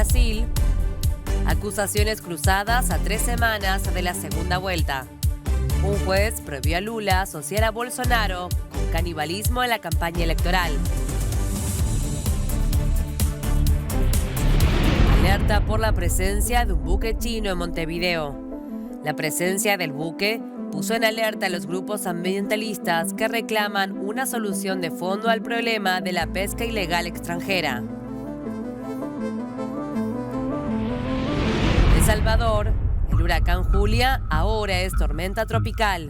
Brasil, acusaciones cruzadas a 3 semanas de la segunda vuelta. Un juez prohibió a Lula asociar a Bolsonaro con canibalismo en la campaña electoral. Alerta por la presencia de un buque chino en Montevideo. La presencia del buque puso en alerta a los grupos ambientalistas que reclaman una solución de fondo al problema de la pesca ilegal extranjera. En El Salvador, el huracán Julia ahora es tormenta tropical.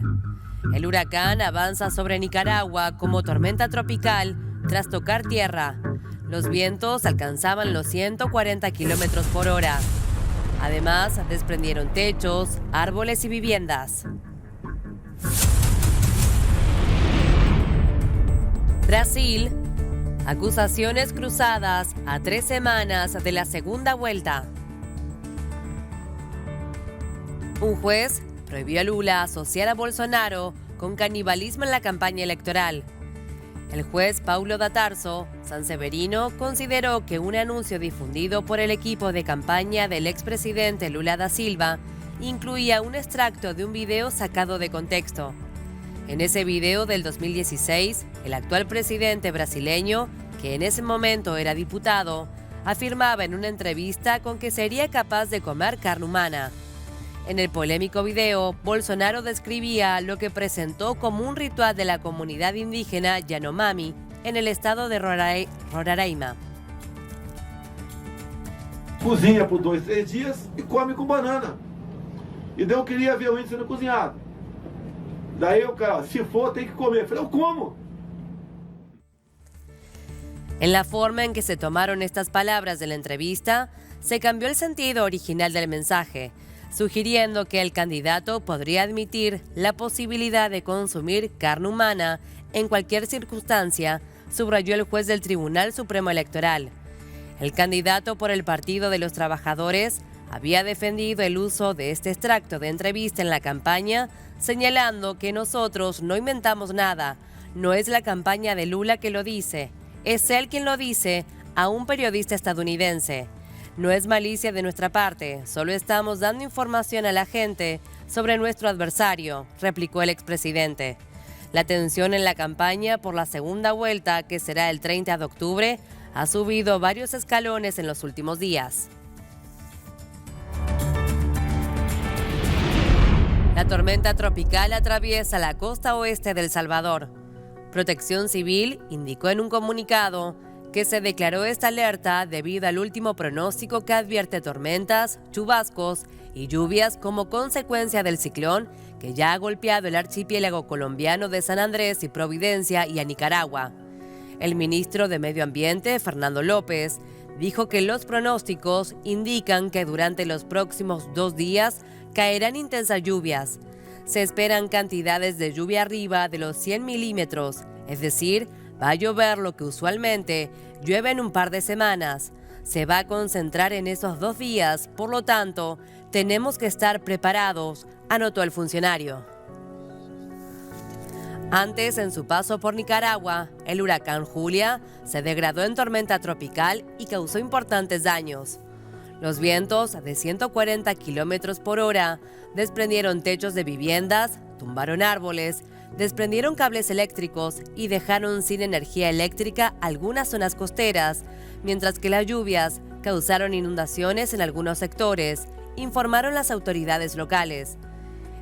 El huracán avanza sobre Nicaragua como tormenta tropical tras tocar tierra. Los vientos alcanzaban los 140 kilómetros por hora. Además, desprendieron techos, árboles y viviendas. Brasil, acusaciones cruzadas a 3 semanas de la segunda vuelta. Un juez prohibió a Lula asociar a Bolsonaro con canibalismo en la campaña electoral. El juez Paulo da Tarso Sanseverino consideró que un anuncio difundido por el equipo de campaña del expresidente Lula da Silva incluía un extracto de un video sacado de contexto. En ese video del 2016, el actual presidente brasileño, que en ese momento era diputado, afirmaba en una entrevista con que sería capaz de comer carne humana. En el polémico video, Bolsonaro describía lo que presentó como un ritual de la comunidad indígena Yanomami en el estado de Roraima. Cozinha por 2, 3 dias e come com banana. E daí eu queria ver o índio sendo cozinhado. Daí eu, cara, se for, tem que comer. Eu falei, eu como. En la forma en que se tomaron estas palabras de la entrevista, se cambió el sentido original del mensaje, sugiriendo que el candidato podría admitir la posibilidad de consumir carne humana en cualquier circunstancia, subrayó el juez del Tribunal Supremo Electoral. El candidato por el Partido de los Trabajadores había defendido el uso de este extracto de entrevista en la campaña, señalando que nosotros no inventamos nada, no es la campaña de Lula que lo dice, es él quien lo dice a un periodista estadounidense. No es malicia de nuestra parte, solo estamos dando información a la gente sobre nuestro adversario, replicó el expresidente. La tensión en la campaña por la segunda vuelta, que será el 30 de octubre, ha subido varios escalones en los últimos días. La tormenta tropical atraviesa la costa oeste de El Salvador. Protección Civil indicó en un comunicado que se declaró esta alerta debido al último pronóstico que advierte tormentas, chubascos y lluvias como consecuencia del ciclón que ya ha golpeado el archipiélago colombiano de San Andrés y Providencia y a Nicaragua. El ministro de Medio Ambiente, Fernando López, dijo que los pronósticos indican que durante los próximos 2 días caerán intensas lluvias. Se esperan cantidades de lluvia arriba de los 100 milímetros, es decir, va a llover lo que usualmente llueve en un par de semanas. Se va a concentrar en esos 2 días, por lo tanto, tenemos que estar preparados, anotó el funcionario. Antes, en su paso por Nicaragua, el huracán Julia se degradó en tormenta tropical y causó importantes daños. Los vientos de 140 kilómetros por hora desprendieron techos de viviendas, tumbaron árboles, desprendieron cables eléctricos y dejaron sin energía eléctrica algunas zonas costeras, mientras que las lluvias causaron inundaciones en algunos sectores, informaron las autoridades locales.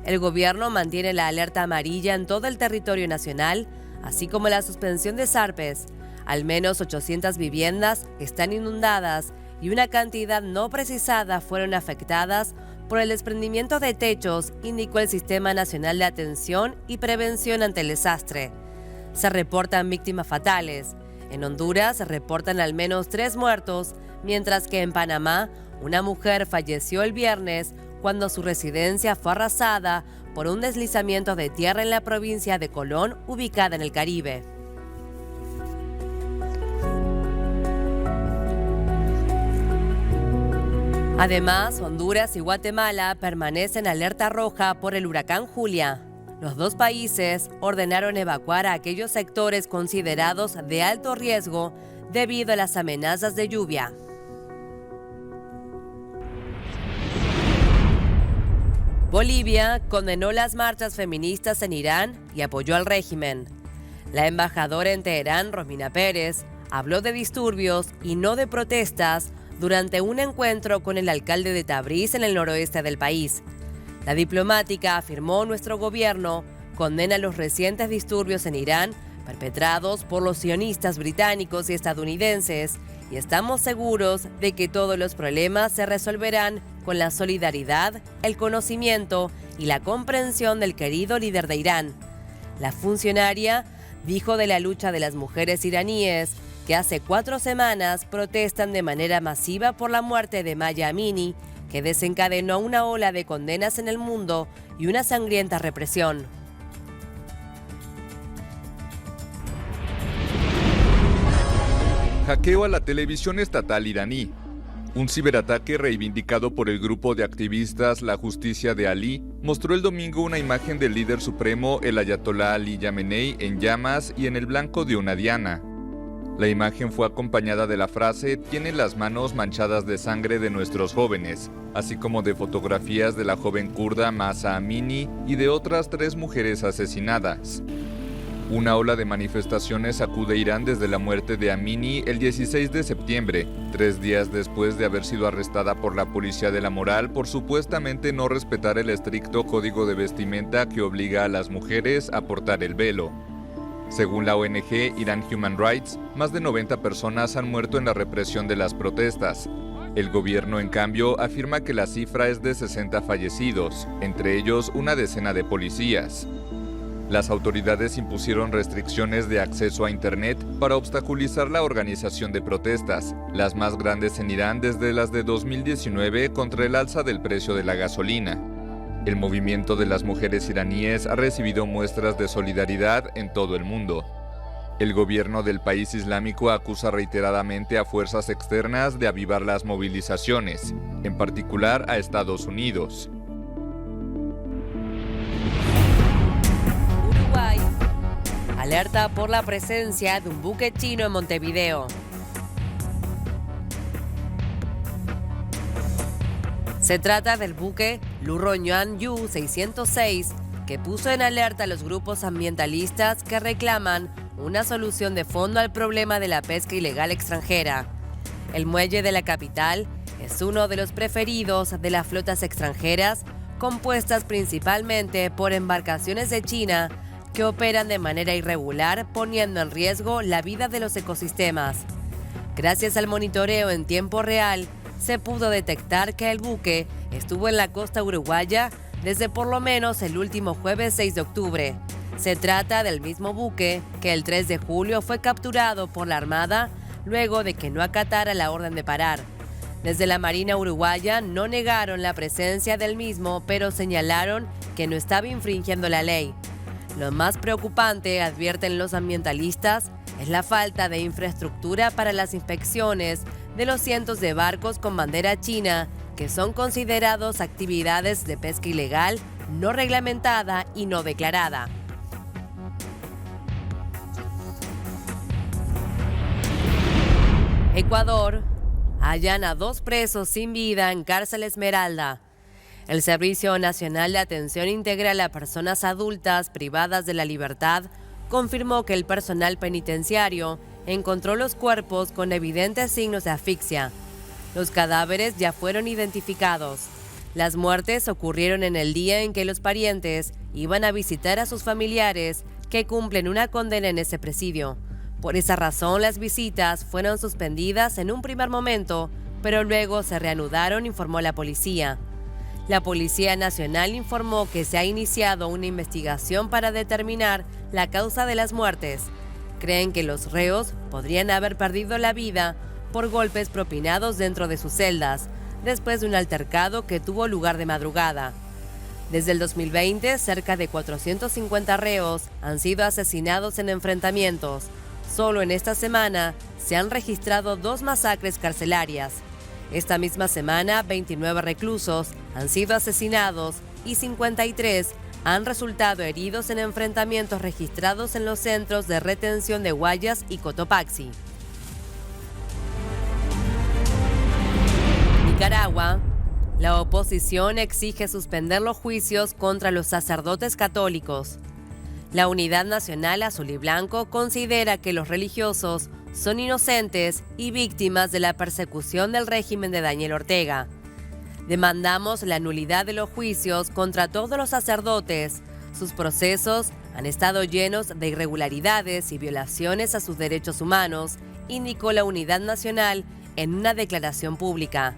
El gobierno mantiene la alerta amarilla en todo el territorio nacional, así como la suspensión de zarpes. Al menos 800 viviendas están inundadas y una cantidad no precisada fueron afectadas por el desprendimiento de techos, indicó el Sistema Nacional de Atención y Prevención ante el Desastre. Se reportan víctimas fatales. En Honduras se reportan al menos 3 muertos, mientras que en Panamá una mujer falleció el viernes cuando su residencia fue arrasada por un deslizamiento de tierra en la provincia de Colón, ubicada en el Caribe. Además, Honduras y Guatemala permanecen alerta roja por el huracán Julia. Los 2 países ordenaron evacuar a aquellos sectores considerados de alto riesgo debido a las amenazas de lluvia. Bolivia condenó las marchas feministas en Irán y apoyó al régimen. La embajadora en Teherán, Romina Pérez, habló de disturbios y no de protestas durante un encuentro con el alcalde de Tabriz en el noroeste del país. La diplomática afirmó: nuestro gobierno condena los recientes disturbios en Irán perpetrados por los sionistas británicos y estadounidenses y estamos seguros de que todos los problemas se resolverán con la solidaridad, el conocimiento y la comprensión del querido líder de Irán. La funcionaria dijo de la lucha de las mujeres iraníes que hace 4 semanas protestan de manera masiva por la muerte de Maya Amini, que desencadenó una ola de condenas en el mundo y una sangrienta represión. Hackeo a la televisión estatal iraní. Un ciberataque reivindicado por el grupo de activistas La Justicia de Ali mostró el domingo una imagen del líder supremo, el ayatolá Ali Khamenei, en llamas y en el blanco de una diana. La imagen fue acompañada de la frase «Tiene las manos manchadas de sangre de nuestros jóvenes», así como de fotografías de la joven kurda Mahsa Amini y de otras 3 mujeres asesinadas. Una ola de manifestaciones sacude Irán desde la muerte de Amini el 16 de septiembre, 3 días después de haber sido arrestada por la policía de la moral por supuestamente no respetar el estricto código de vestimenta que obliga a las mujeres a portar el velo. Según la ONG Iran Human Rights, más de 90 personas han muerto en la represión de las protestas. El gobierno, en cambio, afirma que la cifra es de 60 fallecidos, entre ellos una decena de policías. Las autoridades impusieron restricciones de acceso a Internet para obstaculizar la organización de protestas, las más grandes en Irán desde las de 2019 contra el alza del precio de la gasolina. El movimiento de las mujeres iraníes ha recibido muestras de solidaridad en todo el mundo. El gobierno del país islámico acusa reiteradamente a fuerzas externas de avivar las movilizaciones, en particular a Estados Unidos. Alerta por la presencia de un buque chino en Montevideo. Se trata del buque Luroñan Yu 606, que puso en alerta a los grupos ambientalistas que reclaman una solución de fondo al problema de la pesca ilegal extranjera. El muelle de la capital es uno de los preferidos de las flotas extranjeras, compuestas principalmente por embarcaciones de China que operan de manera irregular, poniendo en riesgo la vida de los ecosistemas. Gracias al monitoreo en tiempo real, se pudo detectar que el buque estuvo en la costa uruguaya desde por lo menos el último jueves 6 de octubre. Se trata del mismo buque que el 3 de julio fue capturado por la Armada luego de que no acatara la orden de parar. Desde la Marina uruguaya no negaron la presencia del mismo, pero señalaron que no estaba infringiendo la ley. Lo más preocupante, advierten los ambientalistas, es la falta de infraestructura para las inspecciones de los cientos de barcos con bandera china que son considerados actividades de pesca ilegal, no reglamentada y no declarada. Ecuador. Hallan a 2 presos sin vida en cárcel Esmeralda. El Servicio Nacional de Atención Integral a Personas Adultas Privadas de la Libertad confirmó que el personal penitenciario encontró los cuerpos con evidentes signos de asfixia. Los cadáveres ya fueron identificados. Las muertes ocurrieron en el día en que los parientes iban a visitar a sus familiares que cumplen una condena en ese presidio. Por esa razón, las visitas fueron suspendidas en un primer momento, pero luego se reanudaron, informó la policía. La Policía Nacional informó que se ha iniciado una investigación para determinar la causa de las muertes. Creen que los reos podrían haber perdido la vida por golpes propinados dentro de sus celdas, después de un altercado que tuvo lugar de madrugada. Desde el 2020, cerca de 450 reos han sido asesinados en enfrentamientos. Solo en esta semana se han registrado 2 masacres carcelarias. Esta misma semana, 29 reclusos han sido asesinados y 53 han resultado heridos en enfrentamientos registrados en los centros de retención de Guayas y Cotopaxi. Nicaragua. La oposición exige suspender los juicios contra los sacerdotes católicos. La Unidad Nacional Azul y Blanco considera que los religiosos son inocentes y víctimas de la persecución del régimen de Daniel Ortega. Demandamos la nulidad de los juicios contra todos los sacerdotes. Sus procesos han estado llenos de irregularidades y violaciones a sus derechos humanos, indicó la Unidad Nacional en una declaración pública.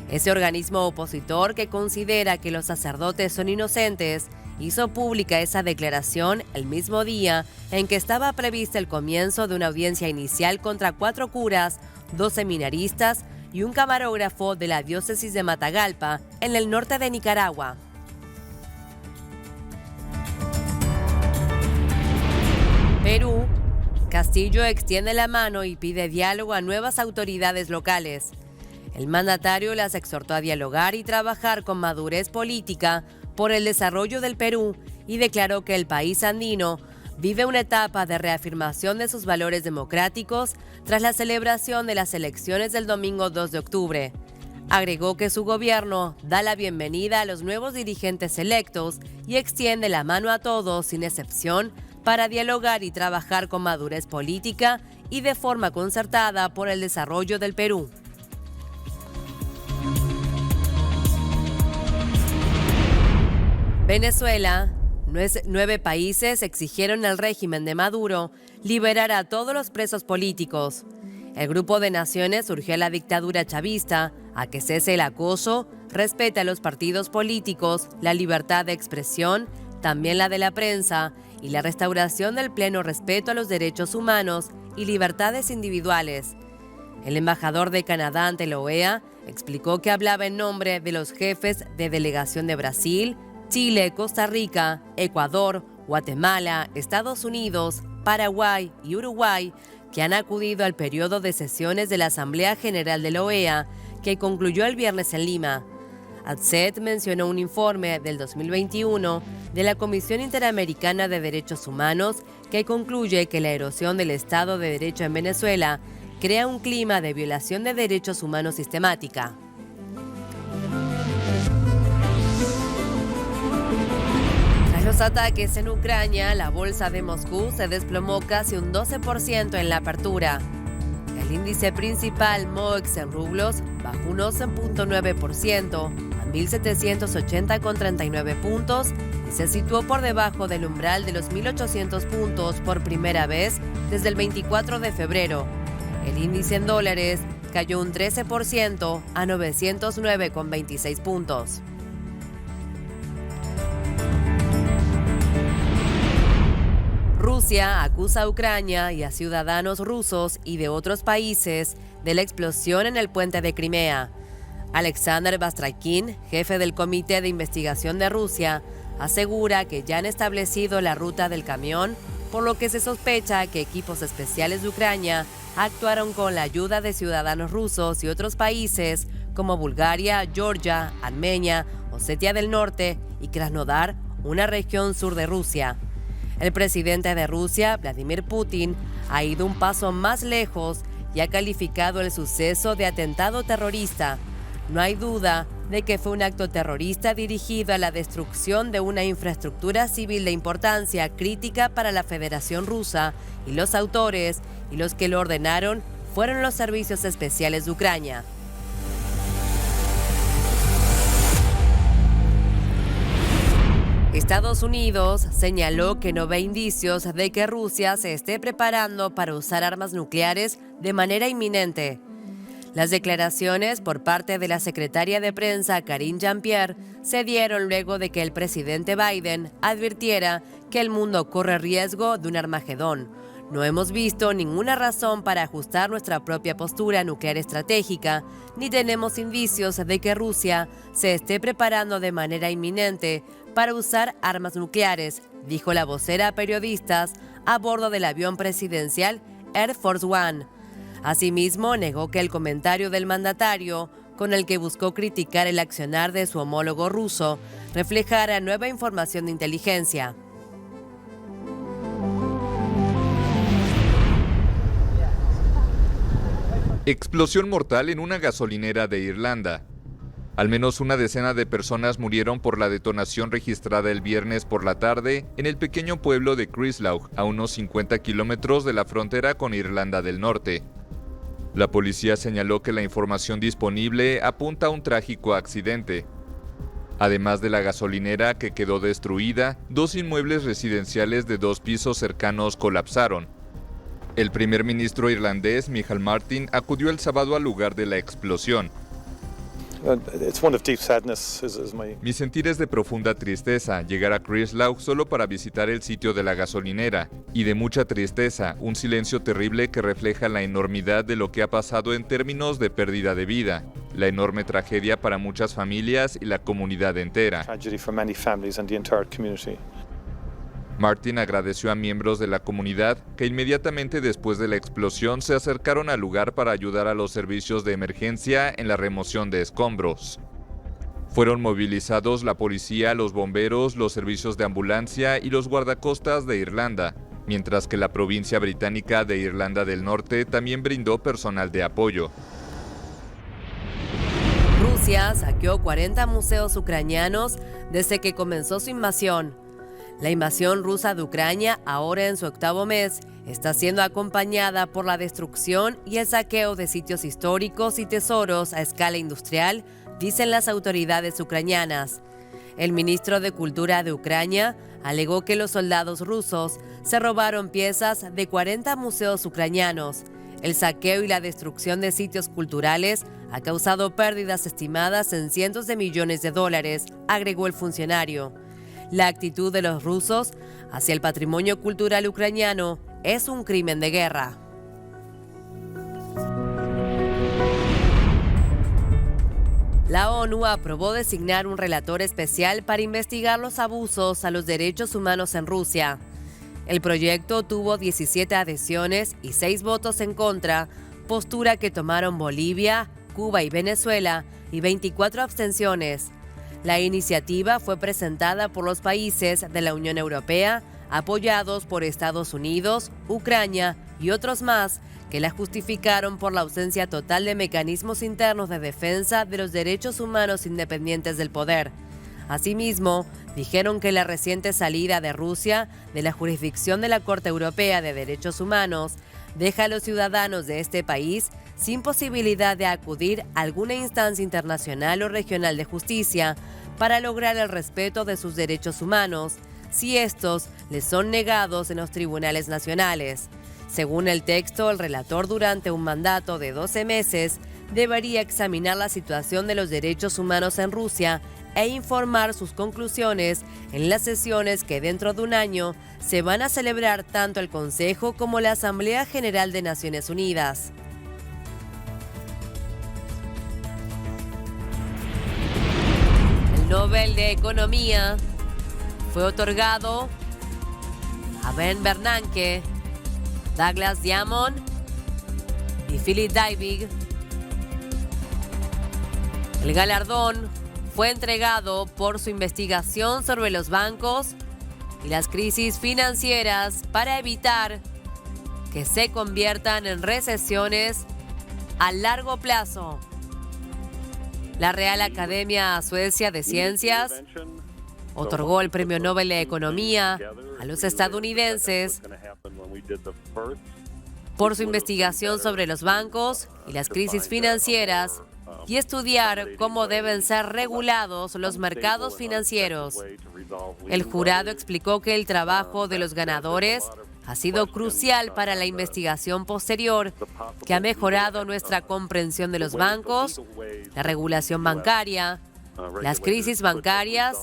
Ese organismo opositor, que considera que los sacerdotes son inocentes, hizo pública esa declaración el mismo día en que estaba prevista el comienzo de una audiencia inicial contra 4 curas, 2 seminaristas y un camarógrafo de la diócesis de Matagalpa, en el norte de Nicaragua. Perú. Castillo extiende la mano y pide diálogo a nuevas autoridades locales. El mandatario las exhortó a dialogar y trabajar con madurez política por el desarrollo del Perú y declaró que el país andino vive una etapa de reafirmación de sus valores democráticos tras la celebración de las elecciones del domingo 2 de octubre. Agregó que su gobierno da la bienvenida a los nuevos dirigentes electos y extiende la mano a todos, sin excepción, para dialogar y trabajar con madurez política y de forma concertada por el desarrollo del Perú. Venezuela. 9 países exigieron al régimen de Maduro liberar a todos los presos políticos. El grupo de naciones urgió a la dictadura chavista a que cese el acoso, respete a los partidos políticos, la libertad de expresión, también la de la prensa, y la restauración del pleno respeto a los derechos humanos y libertades individuales. El embajador de Canadá ante la OEA explicó que hablaba en nombre de los jefes de delegación de Brasil, Chile, Costa Rica, Ecuador, Guatemala, Estados Unidos, Paraguay y Uruguay, que han acudido al periodo de sesiones de la Asamblea General de la OEA, que concluyó el viernes en Lima. ADCET mencionó un informe del 2021 de la Comisión Interamericana de Derechos Humanos que concluye que la erosión del Estado de Derecho en Venezuela crea un clima de violación de derechos humanos sistemática. Tras los ataques en Ucrania, la bolsa de Moscú se desplomó casi un 12% en la apertura. El índice principal MOEX en rublos bajó un 11.9% a 1.780,39 puntos y se situó por debajo del umbral de los 1.800 puntos por primera vez desde el 24 de febrero. El índice en dólares cayó un 13% a 909,26 puntos. Rusia acusa a Ucrania y a ciudadanos rusos y de otros países de la explosión en el puente de Crimea. Alexander Bastraikin, jefe del Comité de Investigación de Rusia, asegura que ya han establecido la ruta del camión, por lo que se sospecha que equipos especiales de Ucrania actuaron con la ayuda de ciudadanos rusos y otros países como Bulgaria, Georgia, Armenia, Osetia del Norte y Krasnodar, una región sur de Rusia. El presidente de Rusia, Vladimir Putin, ha ido un paso más lejos y ha calificado el suceso de atentado terrorista. No hay duda de que fue un acto terrorista dirigido a la destrucción de una infraestructura civil de importancia crítica para la Federación Rusa, y los autores y los que lo ordenaron fueron los servicios especiales de Ucrania. Estados Unidos señaló que no ve indicios de que Rusia se esté preparando para usar armas nucleares de manera inminente. Las declaraciones por parte de la secretaria de prensa Karine Jean-Pierre se dieron luego de que el presidente Biden advirtiera que el mundo corre riesgo de un Armagedón. No hemos visto ninguna razón para ajustar nuestra propia postura nuclear estratégica, ni tenemos indicios de que Rusia se esté preparando de manera inminente para usar armas nucleares, dijo la vocera a periodistas a bordo del avión presidencial Air Force One. Asimismo, negó que el comentario del mandatario, con el que buscó criticar el accionar de su homólogo ruso, reflejara nueva información de inteligencia. Explosión mortal en una gasolinera de Irlanda. Al menos una decena de personas murieron por la detonación registrada el viernes por la tarde en el pequeño pueblo de Crislaug, a unos 50 kilómetros de la frontera con Irlanda del Norte. La policía señaló que la información disponible apunta a un trágico accidente. Además de la gasolinera que quedó destruida, 2 inmuebles residenciales de 2 pisos cercanos colapsaron. El primer ministro irlandés, Michael Martin, acudió el sábado al lugar de la explosión. Mi sentir es de profunda tristeza llegar a Crislaug solo para visitar el sitio de la gasolinera, y de mucha tristeza, un silencio terrible que refleja la enormidad de lo que ha pasado en términos de pérdida de vida, la enorme tragedia para muchas familias y la comunidad entera. Martin agradeció a miembros de la comunidad que inmediatamente después de la explosión se acercaron al lugar para ayudar a los servicios de emergencia en la remoción de escombros. Fueron movilizados la policía, los bomberos, los servicios de ambulancia y los guardacostas de Irlanda, mientras que la provincia británica de Irlanda del Norte también brindó personal de apoyo. Rusia saqueó 40 museos ucranianos desde que comenzó su invasión. La invasión rusa de Ucrania, ahora en su 8º mes, está siendo acompañada por la destrucción y el saqueo de sitios históricos y tesoros a escala industrial, dicen las autoridades ucranianas. El ministro de Cultura de Ucrania alegó que los soldados rusos se robaron piezas de 40 museos ucranianos. El saqueo y la destrucción de sitios culturales ha causado pérdidas estimadas en cientos de millones de dólares, agregó el funcionario. La actitud de los rusos hacia el patrimonio cultural ucraniano es un crimen de guerra. La ONU aprobó designar un relator especial para investigar los abusos a los derechos humanos en Rusia. El proyecto tuvo 17 adhesiones y 6 votos en contra, postura que tomaron Bolivia, Cuba y Venezuela, y 24 abstenciones. La iniciativa fue presentada por los países de la Unión Europea, apoyados por Estados Unidos, Ucrania y otros más, que la justificaron por la ausencia total de mecanismos internos de defensa de los derechos humanos independientes del poder. Asimismo, dijeron que la reciente salida de Rusia de la jurisdicción de la Corte Europea de Derechos Humanos deja a los ciudadanos de este país sin posibilidad de acudir a alguna instancia internacional o regional de justicia para lograr el respeto de sus derechos humanos, si estos les son negados en los tribunales nacionales. Según el texto, el relator durante un mandato de 12 meses debería examinar la situación de los derechos humanos en Rusia e informar sus conclusiones en las sesiones que dentro de un año se van a celebrar tanto el Consejo como la Asamblea General de Naciones Unidas. El Nobel de Economía fue otorgado a Ben Bernanke, Douglas Diamond y Philip Dybvig. El galardón fue entregado por su investigación sobre los bancos y las crisis financieras para evitar que se conviertan en recesiones a largo plazo. La Real Academia Suecia de Ciencias otorgó el Premio Nobel de Economía a los estadounidenses por su investigación sobre los bancos y las crisis financieras y estudiar cómo deben ser regulados los mercados financieros. El jurado explicó que el trabajo de los ganadores ha sido crucial para la investigación posterior, que ha mejorado nuestra comprensión de los bancos, la regulación bancaria, las crisis bancarias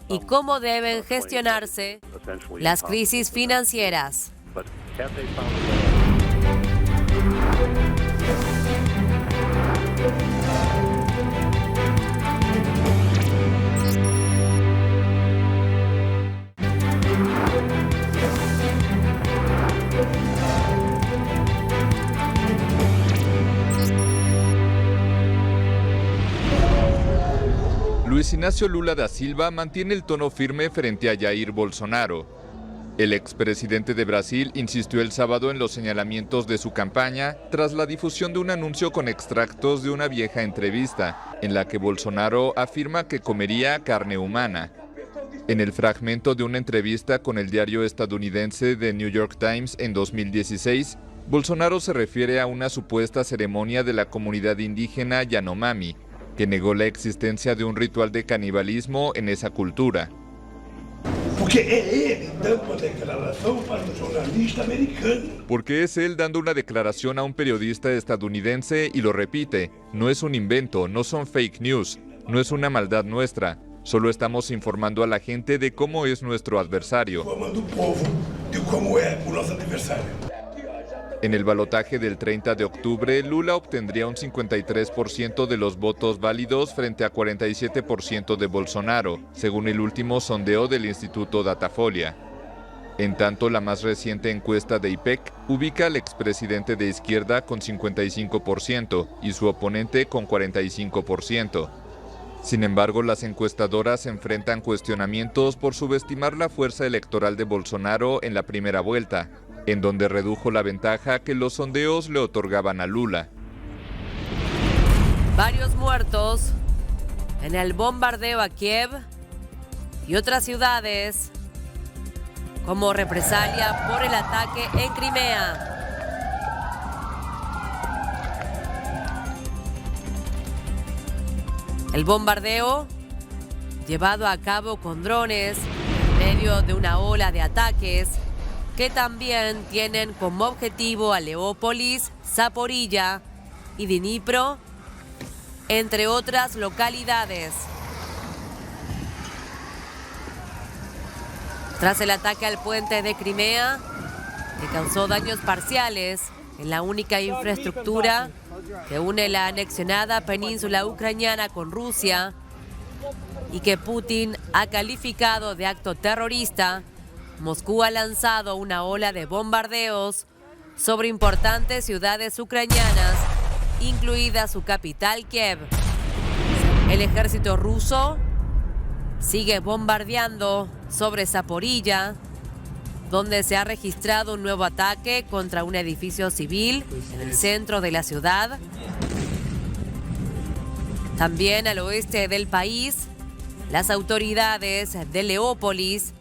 y cómo deben gestionarse las crisis financieras. Luis Inácio Lula da Silva mantiene el tono firme frente a Jair Bolsonaro. El expresidente de Brasil insistió el sábado en los señalamientos de su campaña tras la difusión de un anuncio con extractos de una vieja entrevista, en la que Bolsonaro afirma que comería carne humana. En el fragmento de una entrevista con el diario estadounidense The New York Times en 2016, Bolsonaro se refiere a una supuesta ceremonia de la comunidad indígena Yanomami, que negó la existencia de un ritual de canibalismo en esa cultura. Porque es él dando una declaración a un periodista estadounidense y lo repite, no es un invento, no son fake news, no es una maldad nuestra, solo estamos informando a la gente de cómo es nuestro adversario. En el balotaje del 30 de octubre, Lula obtendría un 53% de los votos válidos frente a 47% de Bolsonaro, según el último sondeo del Instituto Datafolia. En tanto, la más reciente encuesta de IPEC ubica al expresidente de izquierda con 55% y su oponente con 45%. Sin embargo, las encuestadoras enfrentan cuestionamientos por subestimar la fuerza electoral de Bolsonaro en la primera vuelta, en donde redujo la ventaja que los sondeos le otorgaban a Lula. Varios muertos en el bombardeo a Kiev y otras ciudades como represalia por el ataque en Crimea. El bombardeo, llevado a cabo con drones en medio de una ola de ataques que también tienen como objetivo a Leópolis, Zaporilla y Dnipro, entre otras localidades. Tras el ataque al puente de Crimea, que causó daños parciales en la única infraestructura que une la anexionada península ucraniana con Rusia y que Putin ha calificado de acto terrorista, Moscú ha lanzado una ola de bombardeos sobre importantes ciudades ucranianas, incluida su capital Kiev. El ejército ruso sigue bombardeando sobre Zaporilla, donde se ha registrado un nuevo ataque contra un edificio civil en el centro de la ciudad. También al oeste del país, las autoridades de Leópolis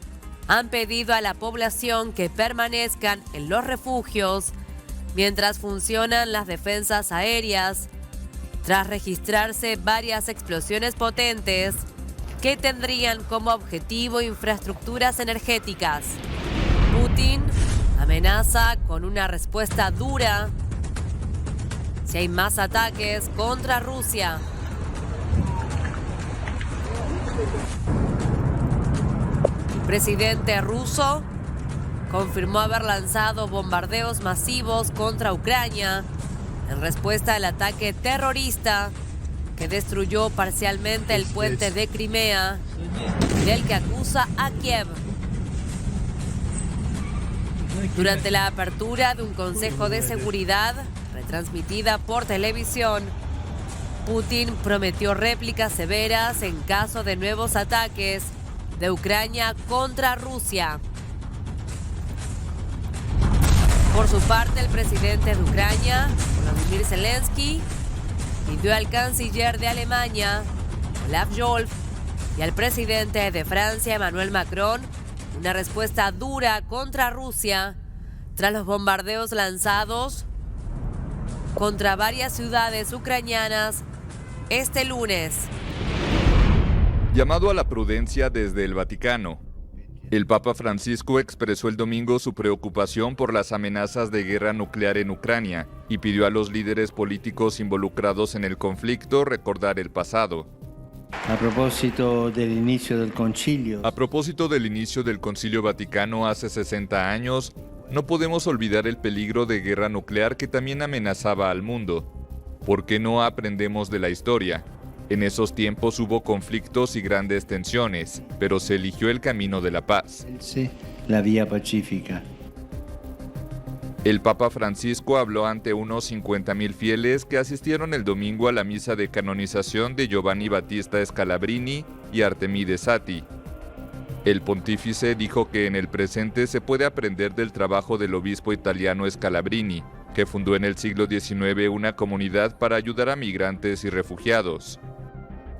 han pedido a la población que permanezcan en los refugios mientras funcionan las defensas aéreas, tras registrarse varias explosiones potentes que tendrían como objetivo infraestructuras energéticas. Putin amenaza con una respuesta dura si hay más ataques contra Rusia. El presidente ruso confirmó haber lanzado bombardeos masivos contra Ucrania en respuesta al ataque terrorista que destruyó parcialmente el puente de Crimea, del que acusa a Kiev. Durante la apertura de un Consejo de Seguridad retransmitida por televisión, Putin prometió réplicas severas en caso de nuevos ataques de Ucrania contra Rusia. Por su parte, el presidente de Ucrania, Volodymyr Zelensky, pidió al canciller de Alemania, Olaf Scholz, y al presidente de Francia, Emmanuel Macron, una respuesta dura contra Rusia tras los bombardeos lanzados contra varias ciudades ucranianas este lunes. Llamado a la prudencia desde el Vaticano. El Papa Francisco expresó el domingo su preocupación por las amenazas de guerra nuclear en Ucrania y pidió a los líderes políticos involucrados en el conflicto recordar el pasado. A propósito del inicio del concilio. A propósito del inicio del Concilio Vaticano hace 60 años, no podemos olvidar el peligro de guerra nuclear que también amenazaba al mundo. ¿Por qué no aprendemos de la historia? En esos tiempos hubo conflictos y grandes tensiones, pero se eligió el camino de la paz. Sí, la vía pacífica. El Papa Francisco habló ante unos 50.000 fieles que asistieron el domingo a la misa de canonización de Giovanni Battista Scalabrini y Artemide Satti. El pontífice dijo que en el presente se puede aprender del trabajo del obispo italiano Scalabrini, que fundó en el siglo XIX una comunidad para ayudar a migrantes y refugiados.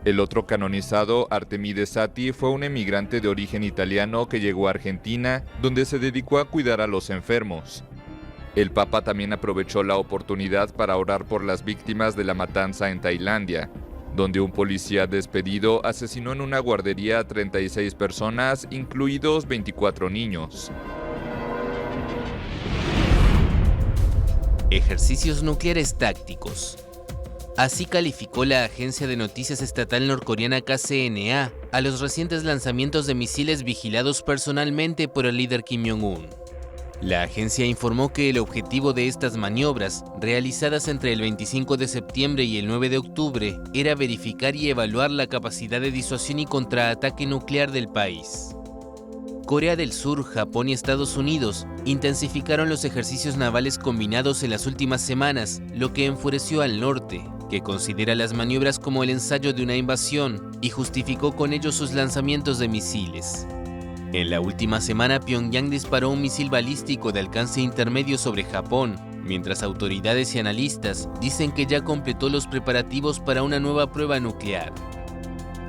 El otro canonizado, Artemides Sati, fue un emigrante de origen italiano que llegó a Argentina, donde se dedicó a cuidar a los enfermos. El Papa también aprovechó la oportunidad para orar por las víctimas de la matanza en Tailandia, donde un policía despedido asesinó en una guardería a 36 personas, incluidos 24 niños. Ejercicios nucleares tácticos. Así calificó la agencia de noticias estatal norcoreana KCNA a los recientes lanzamientos de misiles vigilados personalmente por el líder Kim Jong-un. La agencia informó que el objetivo de estas maniobras, realizadas entre el 25 de septiembre y el 9 de octubre, era verificar y evaluar la capacidad de disuasión y contraataque nuclear del país. Corea del Sur, Japón y Estados Unidos intensificaron los ejercicios navales combinados en las últimas semanas, lo que enfureció al norte, que considera las maniobras como el ensayo de una invasión y justificó con ello sus lanzamientos de misiles. En la última semana, Pyongyang disparó un misil balístico de alcance intermedio sobre Japón, mientras autoridades y analistas dicen que ya completó los preparativos para una nueva prueba nuclear.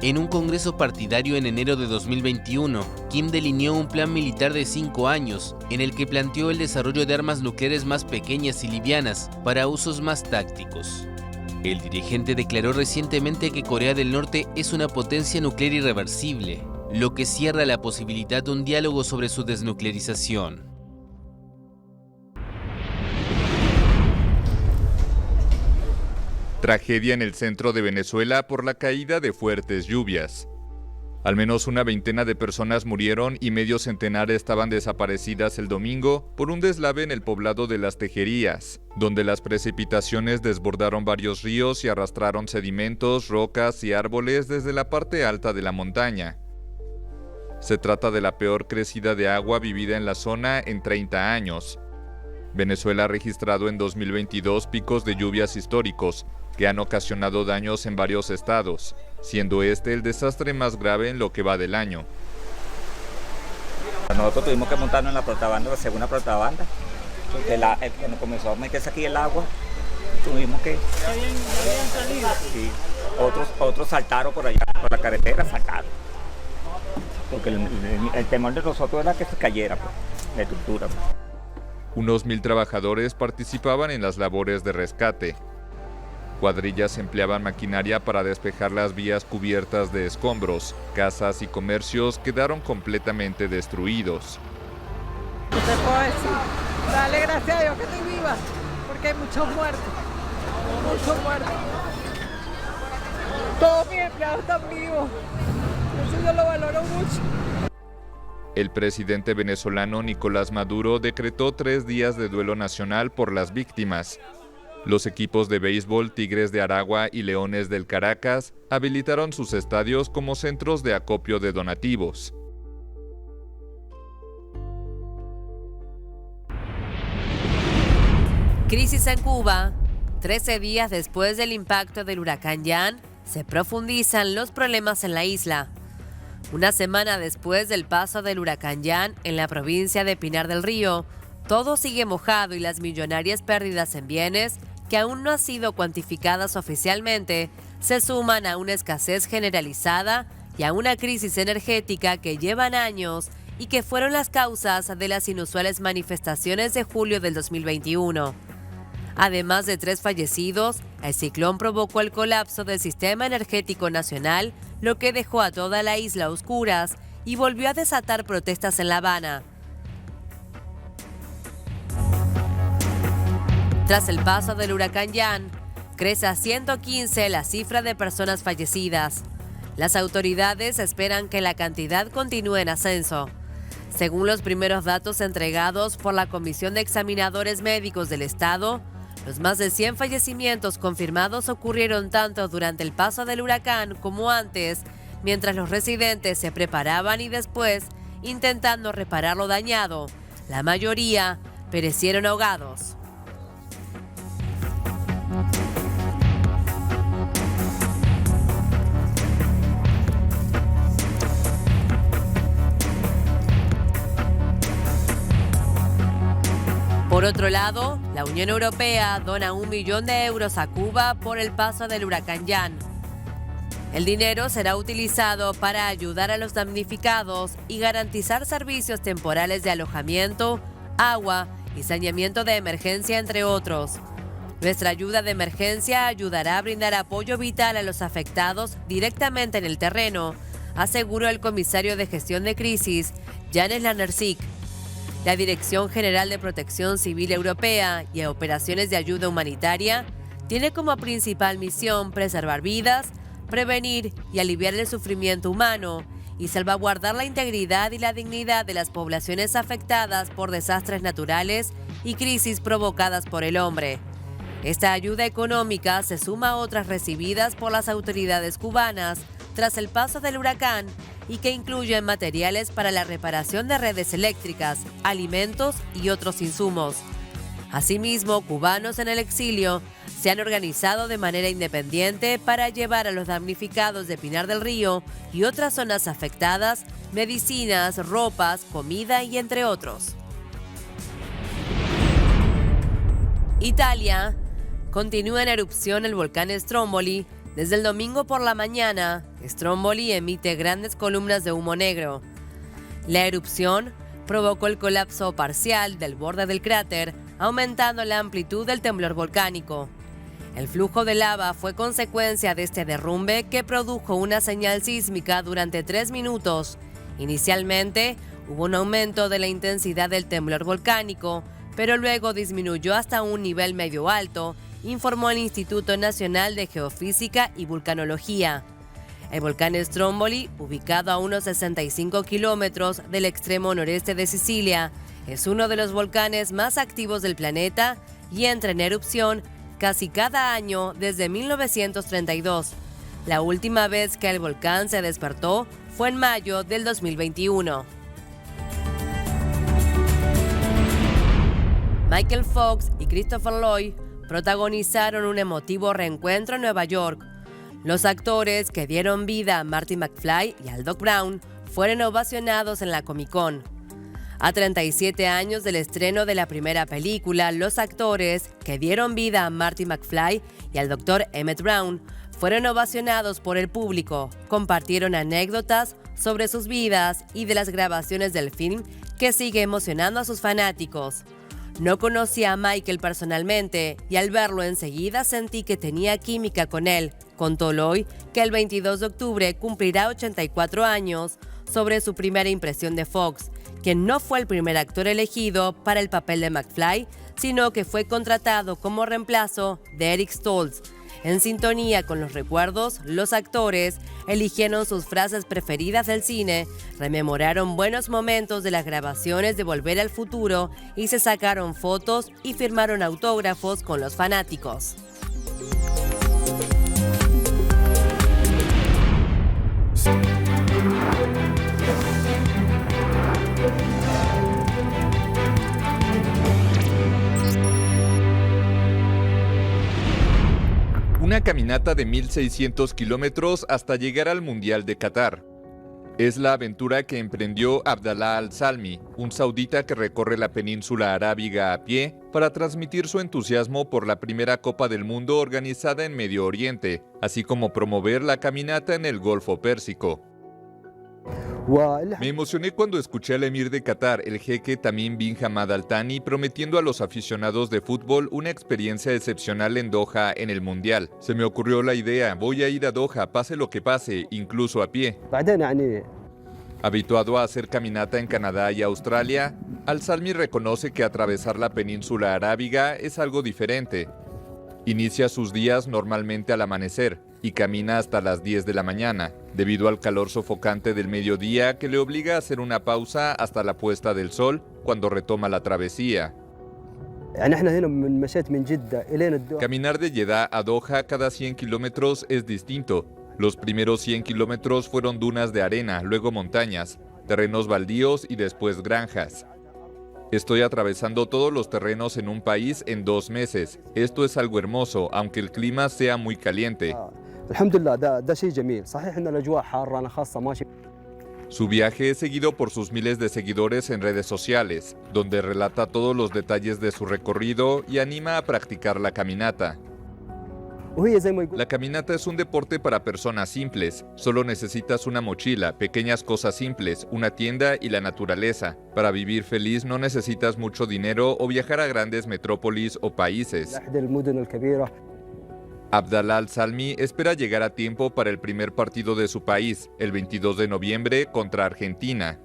En un congreso partidario en enero de 2021, Kim delineó un plan militar de 5 años, en el que planteó el desarrollo de armas nucleares más pequeñas y livianas para usos más tácticos. El dirigente declaró recientemente que Corea del Norte es una potencia nuclear irreversible, lo que cierra la posibilidad de un diálogo sobre su desnuclearización. Tragedia en el centro de Venezuela por la caída de fuertes lluvias. Al menos una veintena de personas murieron y medio centenar estaban desaparecidas el domingo por un deslave en el poblado de Las Tejerías, donde las precipitaciones desbordaron varios ríos y arrastraron sedimentos, rocas y árboles desde la parte alta de la montaña. Se trata de la peor crecida de agua vivida en la zona en 30 años. Venezuela ha registrado en 2022 picos de lluvias históricos que han ocasionado daños en varios estados, siendo este el desastre más grave en lo que va del año. Nosotros tuvimos que montarnos en la protabanda, la segunda protabanda, porque cuando comenzó a meterse aquí el agua, tuvimos que... Sí, otros saltaron por allá, por la carretera saltaron. Porque el temor de nosotros era que se cayera, pues, la estructura. Pues. Unos 1,000 trabajadores participaban en las labores de rescate. Cuadrillas empleaban maquinaria para despejar las vías cubiertas de escombros. Casas y comercios quedaron completamente destruidos. ¿Qué te puedo decir? Dale gracias a Dios que estoy viva, porque hay muchos muertos. Todos mis empleados están vivos. Eso yo lo valoro mucho. El presidente venezolano Nicolás Maduro decretó 3 días de duelo nacional por las víctimas. Los equipos de béisbol Tigres de Aragua y Leones del Caracas habilitaron sus estadios como centros de acopio de donativos. Crisis en Cuba. 13 días después del impacto del huracán Ian, se profundizan los problemas en la isla. Una semana después del paso del huracán Ian en la provincia de Pinar del Río, todo sigue mojado y las millonarias pérdidas en bienes, que aún no han sido cuantificadas oficialmente, se suman a una escasez generalizada y a una crisis energética que llevan años y que fueron las causas de las inusuales manifestaciones de julio del 2021. Además de 3 fallecidos, el ciclón provocó el colapso del sistema energético nacional, lo que dejó a toda la isla a oscuras y volvió a desatar protestas en La Habana. Tras el paso del huracán Ian, crece a 115 la cifra de personas fallecidas. Las autoridades esperan que la cantidad continúe en ascenso. Según los primeros datos entregados por la Comisión de Examinadores Médicos del Estado, los más de 100 fallecimientos confirmados ocurrieron tanto durante el paso del huracán como antes, mientras los residentes se preparaban y después intentando reparar lo dañado. La mayoría perecieron ahogados. Por otro lado, la Unión Europea dona 1 millón de euros a Cuba por el paso del huracán Jan. El dinero será utilizado para ayudar a los damnificados y garantizar servicios temporales de alojamiento, agua y saneamiento de emergencia, entre otros. Nuestra ayuda de emergencia ayudará a brindar apoyo vital a los afectados directamente en el terreno, aseguró el comisario de gestión de crisis, Janez Lanersic. La Dirección General de Protección Civil Europea y Operaciones de Ayuda Humanitaria tiene como principal misión preservar vidas, prevenir y aliviar el sufrimiento humano y salvaguardar la integridad y la dignidad de las poblaciones afectadas por desastres naturales y crisis provocadas por el hombre. Esta ayuda económica se suma a otras recibidas por las autoridades cubanas tras el paso del huracán y que incluyen materiales para la reparación de redes eléctricas, alimentos y otros insumos. Asimismo, cubanos en el exilio se han organizado de manera independiente para llevar a los damnificados de Pinar del Río y otras zonas afectadas medicinas, ropas, comida y entre otros. Italia. Continúa en erupción el volcán Stromboli. Desde el domingo por la mañana, Stromboli emite grandes columnas de humo negro. La erupción provocó el colapso parcial del borde del cráter, aumentando la amplitud del temblor volcánico. El flujo de lava fue consecuencia de este derrumbe que produjo una señal sísmica durante 3 minutos. Inicialmente, hubo un aumento de la intensidad del temblor volcánico, pero luego disminuyó hasta un nivel medio alto, informó el Instituto Nacional de Geofísica y Vulcanología. El volcán Stromboli, ubicado a unos 65 kilómetros del extremo noreste de Sicilia, es uno de los volcanes más activos del planeta y entra en erupción casi cada año desde 1932. La última vez que el volcán se despertó fue en mayo del 2021. Michael Fox y Christopher Lloyd protagonizaron un emotivo reencuentro en Nueva York. Los actores que dieron vida a Marty McFly y al Doc Brown fueron ovacionados en la Comic-Con. A 37 años del estreno de la primera película, los actores que dieron vida a Marty McFly y al Dr. Emmett Brown fueron ovacionados por el público, compartieron anécdotas sobre sus vidas y de las grabaciones del film que sigue emocionando a sus fanáticos. No conocía a Michael personalmente y al verlo enseguida sentí que tenía química con él, contó Lloyd, que el 22 de octubre cumplirá 84 años, sobre su primera impresión de Fox, quien no fue el primer actor elegido para el papel de McFly, sino que fue contratado como reemplazo de Eric Stoltz. En sintonía con los recuerdos, los actores eligieron sus frases preferidas del cine, rememoraron buenos momentos de las grabaciones de Volver al Futuro y se sacaron fotos y firmaron autógrafos con los fanáticos. Una caminata de 1.600 kilómetros hasta llegar al Mundial de Qatar. Es la aventura que emprendió Abdallah Al-Salmi, un saudita que recorre la península arábiga a pie para transmitir su entusiasmo por la primera Copa del Mundo organizada en Medio Oriente, así como promover la caminata en el Golfo Pérsico. Me emocioné cuando escuché al emir de Qatar, el jeque Tamim bin Hamad Al Thani, prometiendo a los aficionados de fútbol una experiencia excepcional en Doha en el Mundial. Se me ocurrió la idea, voy a ir a Doha, pase lo que pase, incluso a pie. Habituado a hacer caminata en Canadá y Australia, Al-Salmi reconoce que atravesar la península arábiga es algo diferente. Inicia sus días normalmente al amanecer y camina hasta las 10 de la mañana, debido al calor sofocante del mediodía que le obliga a hacer una pausa hasta la puesta del sol cuando retoma la travesía. Caminar de Jeddah a Doha cada 100 kilómetros es distinto. Los primeros 100 kilómetros fueron dunas de arena, luego montañas, terrenos baldíos y después granjas. Estoy atravesando todos los terrenos en un país en 2 meses. Esto es algo hermoso, aunque el clima sea muy caliente. Su viaje es seguido por sus miles de seguidores en redes sociales, donde relata todos los detalles de su recorrido y anima a practicar la caminata. La caminata es un deporte para personas simples. Solo necesitas una mochila, pequeñas cosas simples, una tienda y la naturaleza. Para vivir feliz no necesitas mucho dinero o viajar a grandes metrópolis o países. Abdallah Al-Salmi espera llegar a tiempo para el primer partido de su país, el 22 de noviembre contra Argentina.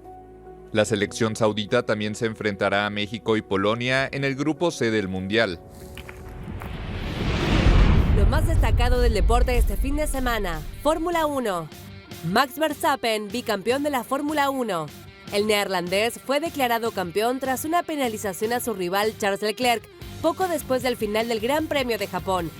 La selección saudita también se enfrentará a México y Polonia en el grupo C del Mundial. Lo más destacado del deporte este fin de semana, Fórmula 1. Max Verstappen, bicampeón de la Fórmula 1. El neerlandés fue declarado campeón tras una penalización a su rival Charles Leclerc, poco después del final del Gran Premio de Japón.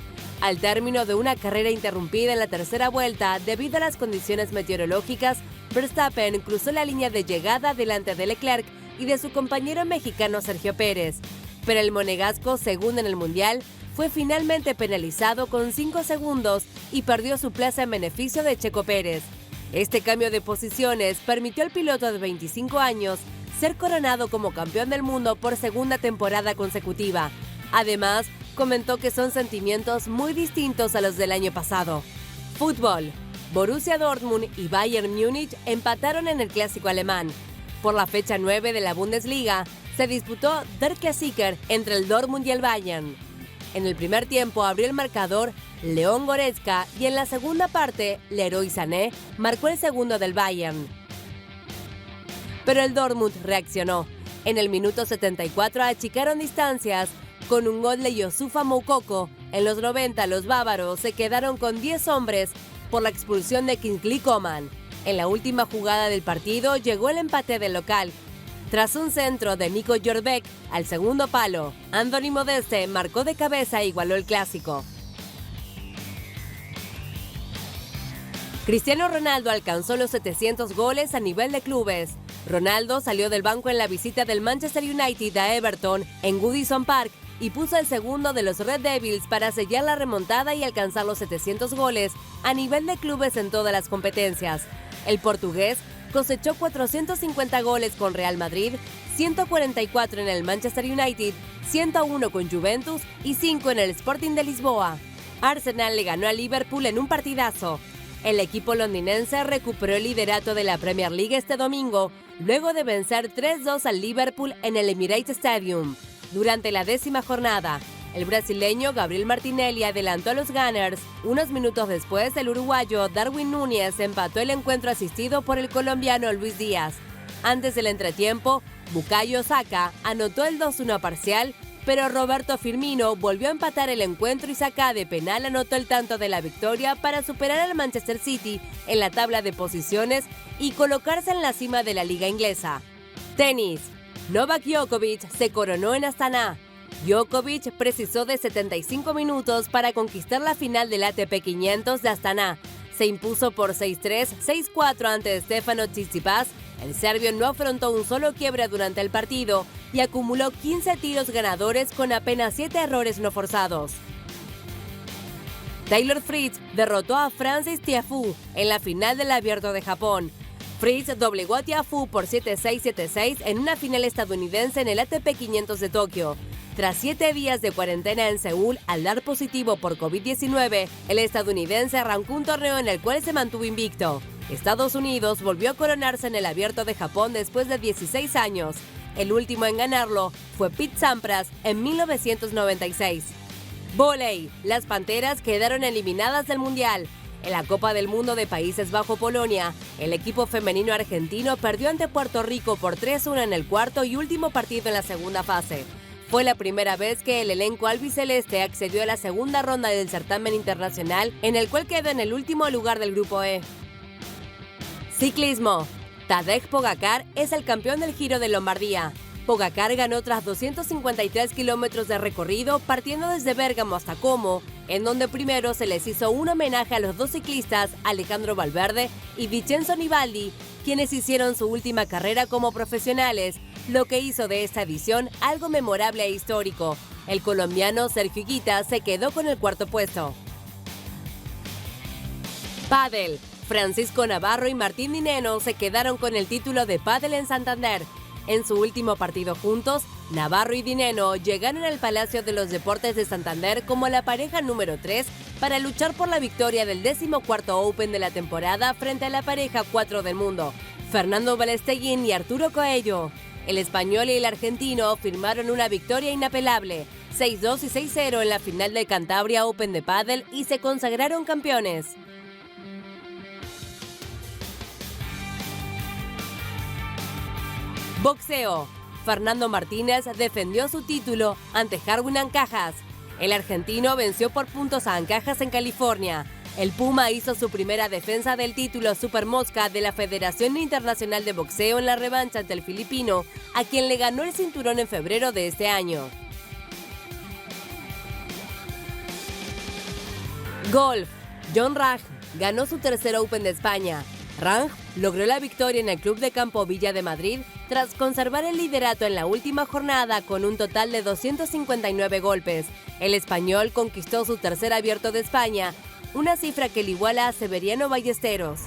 Al término de una carrera interrumpida en la tercera vuelta debido a las condiciones meteorológicas, Verstappen cruzó la línea de llegada delante de Leclerc y de su compañero mexicano Sergio Pérez. Pero el monegasco, segundo en el Mundial, fue finalmente penalizado con 5 segundos y perdió su plaza en beneficio de Checo Pérez. Este cambio de posiciones permitió al piloto de 25 años ser coronado como campeón del mundo por segunda temporada consecutiva. Además, comentó que son sentimientos muy distintos a los del año pasado. Fútbol. Borussia Dortmund y Bayern Múnich empataron en el clásico alemán. Por la fecha 9 de la Bundesliga, se disputó Der Klassiker entre el Dortmund y el Bayern. En el primer tiempo abrió el marcador León Goretzka y en la segunda parte, Leroy Sané marcó el segundo del Bayern. Pero el Dortmund reaccionó. En el minuto 74 achicaron distancias con un gol de Youssoufa Moukoko. En los 90 los bávaros se quedaron con 10 hombres por la expulsión de Kingsley Coman. En la última jugada del partido llegó el empate del local. Tras un centro de Nico Jorbeck al segundo palo, Anthony Modeste marcó de cabeza e igualó el clásico. Cristiano Ronaldo alcanzó los 700 goles a nivel de clubes. Ronaldo salió del banco en la visita del Manchester United a Everton en Goodison Park y puso el segundo de los Red Devils para sellar la remontada y alcanzar los 700 goles a nivel de clubes en todas las competencias. El portugués cosechó 450 goles con Real Madrid, 144 en el Manchester United, 101 con Juventus y 5 en el Sporting de Lisboa. Arsenal le ganó a Liverpool en un partidazo. El equipo londinense recuperó el liderato de la Premier League este domingo, luego de vencer 3-2 al Liverpool en el Emirates Stadium. Durante la 10ª jornada, el brasileño Gabriel Martinelli adelantó a los Gunners. Unos minutos después, el uruguayo Darwin Núñez empató el encuentro asistido por el colombiano Luis Díaz. Antes del entretiempo, Bukayo Saka anotó el 2-1 parcial, pero Roberto Firmino volvió a empatar el encuentro y Saka de penal anotó el tanto de la victoria para superar al Manchester City en la tabla de posiciones y colocarse en la cima de la liga inglesa. Tenis. Novak Djokovic se coronó en Astana. Djokovic precisó de 75 minutos para conquistar la final del ATP 500 de Astana. Se impuso por 6-3, 6-4 ante Stefano Tsitsipas. El serbio no afrontó un solo quiebre durante el partido y acumuló 15 tiros ganadores con apenas 7 errores no forzados. Taylor Fritz derrotó a Frances Tiafoe en la final del Abierto de Japón. Fritz doblegó a Tiafoe por 7-6, 7-6 en una final estadounidense en el ATP 500 de Tokio. Tras 7 días de cuarentena en Seúl al dar positivo por COVID-19, el estadounidense arrancó un torneo en el cual se mantuvo invicto. Estados Unidos volvió a coronarse en el Abierto de Japón después de 16 años. El último en ganarlo fue Pete Sampras en 1996. Vóley. Las Panteras quedaron eliminadas del Mundial. En la Copa del Mundo de Países Bajo-Polonia, el equipo femenino argentino perdió ante Puerto Rico por 3-1 en el cuarto y último partido en la segunda fase. Fue la primera vez que el elenco albiceleste accedió a la segunda ronda del certamen internacional, en el cual quedó en el último lugar del grupo E. Ciclismo. Tadej Pogačar es el campeón del Giro de Lombardía. Pogačar ganó tras 253 kilómetros de recorrido partiendo desde Bérgamo hasta Como, en donde primero se les hizo un homenaje a los dos ciclistas Alejandro Valverde y Vincenzo Nibali, quienes hicieron su última carrera como profesionales, lo que hizo de esta edición algo memorable e histórico. El colombiano Sergio Higuita se quedó con el cuarto puesto. Pádel. Francisco Navarro y Martín Dineno se quedaron con el título de pádel en Santander. En su último partido juntos, Navarro y Dineno llegaron al Palacio de los Deportes de Santander como la pareja número 3 para luchar por la victoria del 14º Open de la temporada frente a la pareja 4 del mundo, Fernando Ballesteguín y Arturo Coello. El español y el argentino firmaron una victoria inapelable, 6-2 y 6-0 en la final del Cantabria Open de pádel y se consagraron campeones. Boxeo. Fernando Martínez defendió su título ante Jarwin Ancajas. El argentino venció por puntos a Ancajas en California. El Puma hizo su primera defensa del título Super Mosca de la Federación Internacional de Boxeo en la revancha ante el filipino, a quien le ganó el cinturón en febrero de este año. Golf. Jon Rahm ganó su tercer Open de España. Rahm logró la victoria en el Club de Campo Villa de Madrid tras conservar el liderato en la última jornada con un total de 259 golpes. El español conquistó su tercer Abierto de España, una cifra que le iguala a Severiano Ballesteros.